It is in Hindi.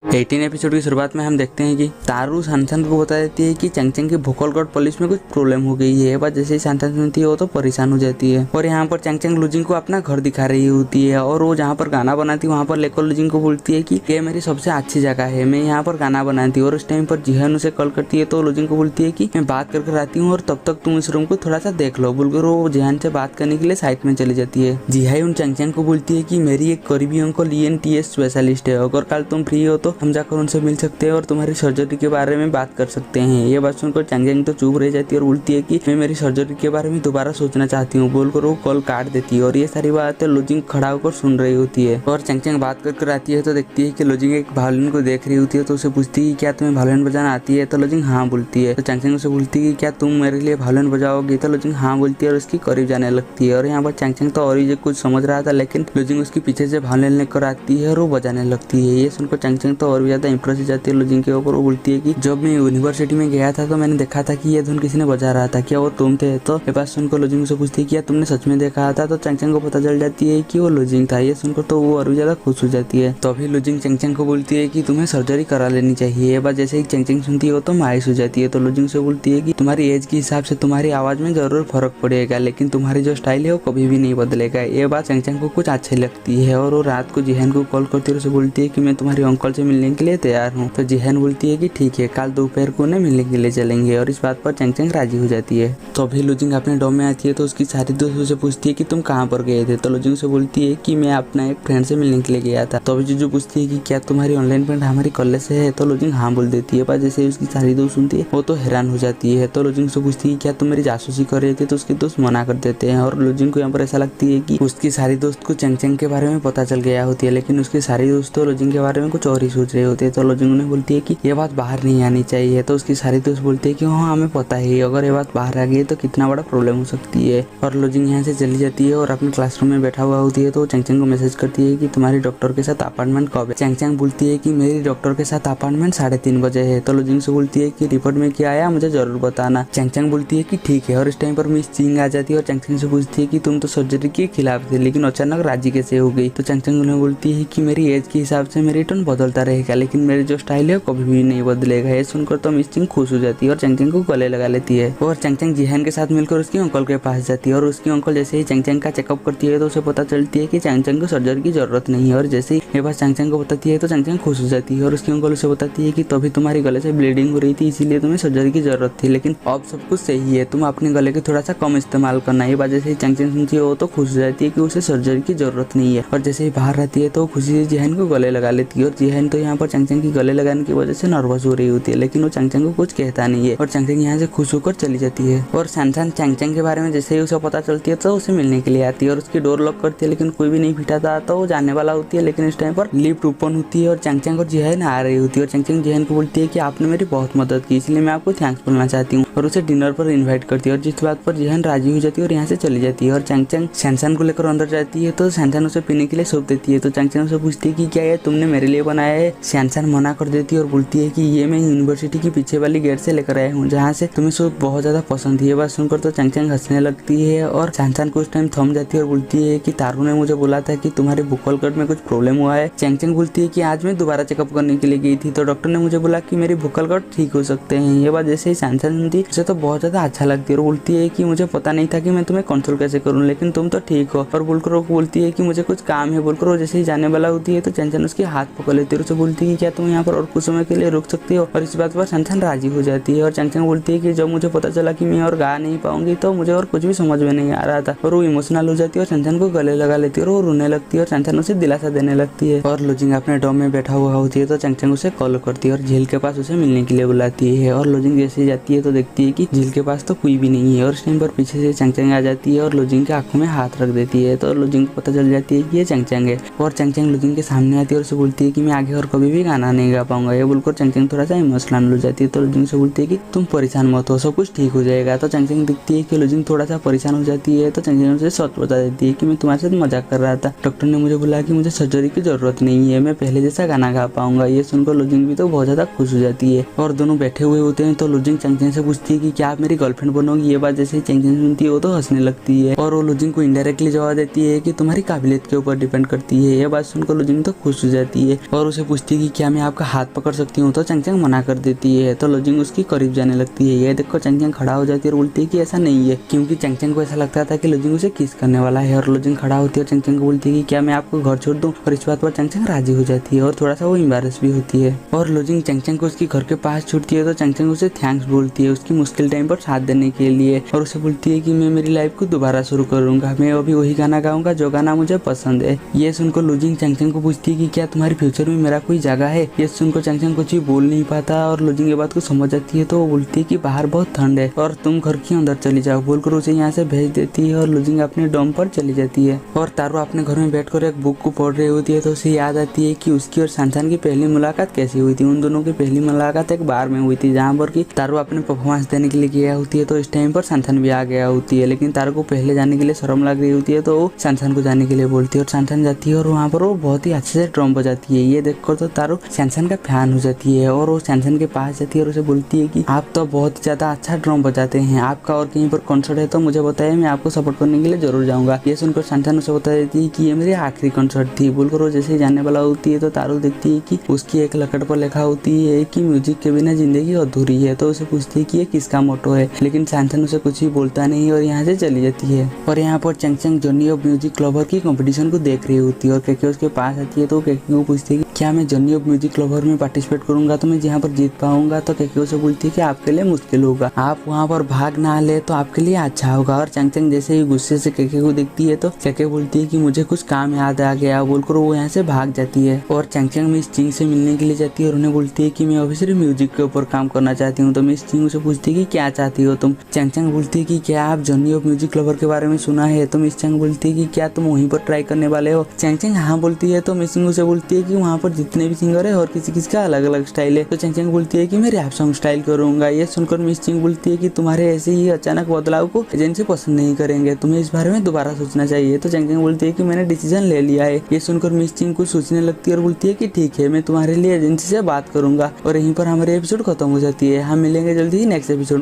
18 एपिसोड की शुरुआत में हम देखते हैं कि तारू सनसन को बता देती है कि चंगचंग की भोकल गॉड पुलिस में कुछ प्रॉब्लम हो गई है। बस जैसे ही सनसन सुनती है वो तो परेशान हो जाती है और यहाँ पर चंगचंग लुजिंग को अपना घर दिखा रही होती है और वो जहाँ पर गाना बनाती है वहाँ पर लेकर लुजिंग को बोलती है कि ये मेरी सबसे अच्छी जगह है, मैं यहाँ पर गाना बनाती हूँ। और उस टाइम पर जिहान उसे कॉल करती है तो लुजिंग को बोलती है कि मैं बात करके आती हूँ और तब तक तुम इस रूम को थोड़ा सा देख लो बोलकर वो जिहान से बात करने के लिए साइड में चली जाती है। जिहाई उन चंगचंग को बोलती है कि मेरी एक करीबी अंकल ENTS स्पेशलिस्ट है, अगर कल तुम फ्री हो तो हम जाकर उनसे मिल सकते हैं और तुम्हारी सर्जरी के बारे में बात कर सकते हैं। ये बात सुनकर चंगचंग तो चुप रह जाती है और बोलती है कि मैं मेरी सर्जरी के बारे में दोबारा सोचना चाहती हूँ बोलकर वो कॉल काट देती है। और ये सारी बातें लुजिंग खड़ा होकर सुन रही होती है और चंगचंग बात करके आती है तो देखती है कि लुजिंग एक वायलिन को देख रही होती है तो उसे पूछती है क्या तुम्हें वायलिन बजाना आती है। तो लुजिंग हाँ बोलती है। तो चंगचंग उसे बोलती है कि क्या तुम मेरे लिए वायलिन बजाओगी। तो लुजिंग हाँ बोलती है और उसकी करीब जाने लगती है। और यहाँ पर चंगचंग तो और ही कुछ समझ रहा था लेकिन लुजिंग उसके पीछे से वायलिन लेकर आती है और वो बजाने लगती है। ये सुनकर चंगचंग तो और भी ज्यादा इंप्रेस हो जाती है लुजिंग के ऊपर। वो बोलती है कि जब मैं यूनिवर्सिटी में गया था तो मैंने देखा था कि ये धुन किसी ने बजा रहा था, क्या वो तुम थे। तो ये बात सुनकर लुजिंग से पूछती है क्या तुमने सच में देखा था। तो चंगचंग को पता चल जाती है कि वो लुजिंग था। ये सुनकर तो वो और भी ज्यादा खुश हो जाती है। तो अभी लुजिंग चंगचंग को बोलती है कि तुम्हें सर्जरी करा लेनी चाहिए। ये बात जैसे ही चंगचंग सुनती है तो मायूस हो जाती है। तो लुजिंग से बोलती है कि तुम्हारी एज के हिसाब से तुम्हारी आवाज में जरूर फर्क पड़ेगा लेकिन तुम्हारी जो स्टाइल है वो कभी भी नहीं बदलेगा। ये बात चंगचंग को कुछ अच्छी लगती है और वो रात को जिहान को कॉल करती है, उसे बोलती है कि मैं तुम्हारे अंकल से मिलने के लिए तैयार हूँ। तो जिहान बोलती है कि ठीक है, कल दोपहर को उन्हें मिलने के लिए चलेंगे। और इस बात पर चंगचंग राजी हो जाती है। तो अभी लुजिंग अपने डॉम में आती है तो उसकी सारी दोस्त उसे पूछती है कि तुम कहाँ पर गए थे। तो लुजिंग से बोलती है कि मैं अपना एक फ्रेंड से मिलने के लिए गया था। तो अभी जीजू पूछती है कि क्या तुम्हारी ऑनलाइन फ्रेंड हमारी कॉलेज से है। तो लुजिंग हाँ बोल देती है। पर जैसे ही उसकी सारी दोस्त सुनती है वो तो हैरान हो जाती है। तो लुजिंग से पूछती है क्या तुम मेरी जासूसी कर रहे थे। तो उसके दोस्त मना कर देते हैं और लुजिंग को यहाँ पर ऐसा लगती है कि उसकी सारी दोस्त को चंगचंग के बारे में पता चल गया होती है लेकिन उसकी सारी दोस्त तो लुजिंग के बारे में कुछ और ही सोच रहे होते हैं। तो लुजिंग उन्हें बोलती है कि ये बात बाहर नहीं आनी चाहिए। तो उसकी सारी दोस्त बोलती है कि हाँ हमें पता है, अगर ये बात बाहर आ गई तो कितना बड़ा प्रॉब्लम हो सकती है। और लुजिंग यहाँ से चली जाती है और अपने क्लासरूम में बैठा हुआ होती है तो चंगचंग को मैसेज करती है कि तुम्हारी डॉक्टर के साथ अपॉइंटमेंट कब है। चंगचंग बोलती है कि मेरी डॉक्टर के साथ अपॉइंटमेंट 3:30 बजे है। तो लुजिंग से बोलती है कि रिपोर्ट में क्या आया मुझे जरूर बताना। चंगचंग बोलती है कि ठीक है। और इस टाइम पर मिस चिंग आ जाती है और चंगचंग से पूछती है कि तुम तो सर्जरी के खिलाफ थे लेकिन अचानक राजी कैसे हो गई। तो चंगचंग उन्हें बोलती है कि मेरी एज के हिसाब से मेरी टोन बदलता रहेगा लेकिन मेरी जो स्टाइल है कभी भी नहीं बदलेगा। ये सुनकर तो मिस चिंग खुश हो जाती है और चंगचंग को गले लगा लेती है। और चंगचंग जिहान के साथ मिलकर उसके अंकल के पास जाती है और उसकी अंकल जैसे ही चंगचंग का चेकअप करती है तो उसे पता चलती है कि चंगचंग को सर्जरी की जरूरत नहीं है। और जैसे ही ये बात चंगचंग को बताती है तो चंगचंग खुश हो जाती है और उसकी अंकल उसे बताती है कि तभी तुम्हारी गले से ब्लीडिंग हो रही थी इसीलिए तुम्हें सर्जरी की जरूरत थी लेकिन अब सब कुछ सही है, तुम अपने गले के थोड़ा सा कम इस्तेमाल करना। ये बात जैसे ही चंगचंग सुनती है वो तो खुश हो जाती है कि उसे सर्जरी की जरूरत नहीं है। और जैसे ही बाहर रहती है तो खुशी से जिहान को गले लगा लेती है और जिहान तो यहाँ पर चंगचंग की गले लगाने की वजह से नर्वस हो रही होती है लेकिन वो चंगचंग को कुछ कहता नहीं है और चंगचंग यहाँ से खुश होकर चली जाती है। और सनसन चंगचंग के बारे में जैसे ही उसे पता चलती है तो उसे मिलने के लिए आती है और उसकी डोर लॉक करती है लेकिन कोई भी नहीं फिटा था तो वो जाने वाला होती है लेकिन इस टाइम पर लिफ्ट ओपन होती है और चंगचंग और जिहान आ रही होती है। और चंगचंग जिहान को बोलती है कि आपने मेरी बहुत मदद की इसलिए मैं आपको थैंक्स बोलना चाहती हूँ और उसे डिनर पर इन्वाइट करती है और जिस बात पर जिहान राजी हो जाती है और यहाँ से चली जाती है। और चंगचंग सनसन को लेकर अंदर जाती है तो सनसन उसे पीने के लिए सूप देती है। तो चंगचंग उसे पूछती है कि क्या ये तुमने मेरे लिए बनाया है। सनसन मना कर देती है और बोलती है कि ये मैं यूनिवर्सिटी की पीछे वाली गेट से लेकर आया हूँ जहाँ से तुम्हें सूप बहुत ज्यादा पसंद है। ये बात सुनकर तो चंगचंग हंसने लगती है और सनसन कुछ टाइम थम जाती है और बोलती है कि तारू ने मुझे बोला था कि तुम्हारे बुक्कल कट में कुछ प्रॉब्लम हुआ है। चंगचंग बोलती है कि आज मैं दोबारा चेकअप करने के लिए गई थी तो डॉक्टर ने मुझे बोला कि मेरी बुक्कल कट ठीक हो सकते हैं। ये बात जैसे ही सनसन सुनती उसे तो बहुत ज्यादा अच्छा लगती है और बोलती है कि मुझे पता नहीं था कि मैं तुम्हें कंसोल कैसे करूँ लेकिन तुम तो ठीक हो। और बोलकर वो बोलती है कि मुझे कुछ काम है बोलकर वो जैसे ही जाने वाला होती है तो सनसन उसके हाथ पकड़ लेती है और उसे बोलती है कि क्या तुम यहाँ पर और कुछ समय के लिए रुक सकती हो। और इस बात पर सनसन राजी हो जाती है और चंगचंग बोलती है कि जब मुझे पता चला कि मैं और गा नहीं पाऊंगी तो मुझे और कुछ भी समझ में नहीं आ रहा था। और वो इमोशनल हो जाती है और सनसन को गले लगा लेती है और वो रोने लगती है और सनसन उसे दिलासा देने लगती है। और लुजिंग अपने डॉम में बैठा हुआ होती है तो चंगचंग उसे कॉल करती है और झील के पास उसे मिलने के लिए बुलाती है। और लुजिंग जैसे जाती है तो देखती है कि झील के पास तो कोई भी नहीं है। और इस टाइम पर पीछे से चंगचंग आ जाती है और लुजिंग के आंखों में हाथ रख देती है तो लुजिंग को पता चल जाती है कि ये चंगचंग है। और चंगचंग लुजिंग के सामने आती है और उसे बोलती है कि मैं आगे और कभी भी गाना नहीं गा पाऊंगा। ये बोलकर चंगचंग थोड़ा सा इमोशनल हो जाती है तो लुजिंग से बोलती है कि तुम परेशान मत हो, सब कुछ ठीक हो जाएगा। तो चंगचंग दिखती है कि लुजिंग थोड़ा सा परेशान हो जाती है तो चंगचंग उसे सच बता देती है कि मैं तुम्हारे साथ मजाक कर रहा था, डॉक्टर ने मुझे बोला कि मुझे सर्जरी की जरूरत नहीं है, मैं पहले जैसा गाना गा पाऊंगा। ये सुनकर लुजिंग भी तो बहुत ज्यादा खुश हो जाती है और दोनों बैठे हुए होते हैं तो लुजिंग चंगचंग से पूछती पूछती है कि क्या आप मेरी गर्लफ्रेंड बनोगी। ये बात जैसे ही चैंग सुनती है वो तो हंसने लगती है और वो लुजिंग को इनडायरेक्टली जवाब देती है कि तुम्हारी काबिलियत के ऊपर डिपेंड करती है। ये बात सुनकर लुजिंग तो खुश हो जाती है और उसे पूछती है कि क्या मैं आपका हाथ पकड़ सकती हूँ, तो चैंग मना कर देती है। तो लुजिंग उसकी करीब जाने लगती है। ये देखकर चैंग खड़ा हो जाती है और बोलती है कि ऐसा नहीं है, क्योंकि चैंग को ऐसा लगता था कि लुजिंग उसे किस करने वाला है। और लुजिंग खड़ा होती है और चैंग को बोलती है कि क्या मैं आपको घर छोड़ दूं, और इस बात पर चैंग राजी हो जाती है और थोड़ा सा वो एम्बैरेस भी होती है। और लुजिंग चैंग को उसके घर के पास छूटती है तो चैंग उसे थैंक्स बोलती है उसकी मुश्किल टाइम पर साथ देने के लिए और उसे बोलती है कि मैं मेरी लाइफ को दोबारा शुरू करूंगा, मैं अभी वही गाना गाऊंगा जो गाना मुझे पसंद है। ये सुनकर लुजिंग चैंग को पूछती है कि क्या तुम्हारे फ्यूचर में मेरा कोई जगह है। ये सुनकर चैंग कुछ भी बोल नहीं पाता और लुजिंग ये बात को समझ जाती है तो वो बोलती है कि बाहर बहुत ठंड है और तुम घर के अंदर चली जाओ बोलकर उसे यहाँ से भेज देती है और लुजिंग अपने डोम पर चली जाती है। और तारो अपने घर में बैठकर एक बुक को पढ़ रही होती है तो उसे याद आती है कि उसकी और शानशान की पहली मुलाकात कैसी हुई थी। उन दोनों की पहली मुलाकात एक बार में हुई थी जहाँ पर कि तारो अपने परफॉर्मेंस देने के लिए गया होती है तो इस टाइम पर शानशान भी आ गया होती है, लेकिन तारो को पहले जाने के लिए शर्म लग रही होती है तो वो शानशान को जाने के लिए बोलती है और शानशान जाती है और वहाँ पर वो बहुत ही अच्छे से ड्रम बजाती है। ये देखकर तो तारो शानशान का फैन हो जाती है और वो शानशान के पास जाती है और उसे बोलती है कि आप तो बहुत ज्यादा अच्छा ड्रम बजाते हैं, आपका और कहीं पर कॉन्सर्ट है तो मुझे बताइए, मैं आपको सपोर्ट करने के लिए जरूर जाऊंगा। ये सुनकर शानशान उसे बता देती है कि ये मेरी आखिरी कॉन्सर्ट थी बोलकर वो जैसे जाने वाला होती है तो तारो देखती है कि उसकी एक लकड़ पर लिखा होती है कि म्यूजिक के बिना जिंदगी अधूरी है। तो उसे पूछती है कि ये किसका मोटो है, लेकिन शानशान उसे कुछ भी बोलता नहीं और यहाँ से चली जाती है। और यहाँ पर चैंग जॉनी ऑफ म्यूजिक लवर की कंपटीशन को देख रही होती है और केके उसके पास आती है तो केके को पूछती है कि क्या मैं जॉनी ऑफ म्यूजिक लवर में पार्टिसिपेट करूंगा तो मैं यहाँ पर जीत पाऊंगा। तो केके उसे बोलती है कि आपके लिए मुश्किल होगा, आप वहाँ पर भाग ना ले तो आपके लिए अच्छा होगा। और चैंग जैसे ही गुस्से से केके को देखती है तो केके बोलती है कि मुझे कुछ काम याद आ गया बोलकर वो यहाँ से भाग जाती है। और चैंग मिस चिंग से मिलने के लिए जाती है और उन्हें बोलती है कि मैं अभी सिर्फ म्यूजिक के ऊपर काम करना चाहती हूँ। तो मिस चिंग उसे पूछती है कि क्या चाहती हो तुम। चैंग बोलती है कि क्या आप जॉनी ऑफ म्यूजिक लवर के बारे में सुना है। तो मिस चिंग बोलती है कि क्या तुम वहीं पर ट्राई करने वाले हो। चैंग हाँ बोलती है तो मिस चिंग उसे बोलती है कि वहाँ पर जितने भी सिंगर है और किसी का अलग अलग स्टाइल है। तो चैंग बोलती है कि मैं रैप सॉन्ग स्टाइल करूंगा। ये सुनकर मिस चिंग बोलती है कि तुम्हारे ऐसे ही अचानक बदलाव को एजेंसी पसंद नहीं करेंगे, तुम्हें इस बारे में दोबारा सोचना चाहिए। तो चैंग बोलती है कि मैंने डिसीजन ले लिया है। ये सुनकर मिस चिंग कुछ सोचने लगती है और बोलती है कि ठीक है, मैं तुम्हारे लिए एजेंसी से बात करूंगा। और यहीं पर हमारी एपिसोड खत्म हो जाती है। हम मिलेंगे जल्दी ही नेक्स्ट एपिसोड।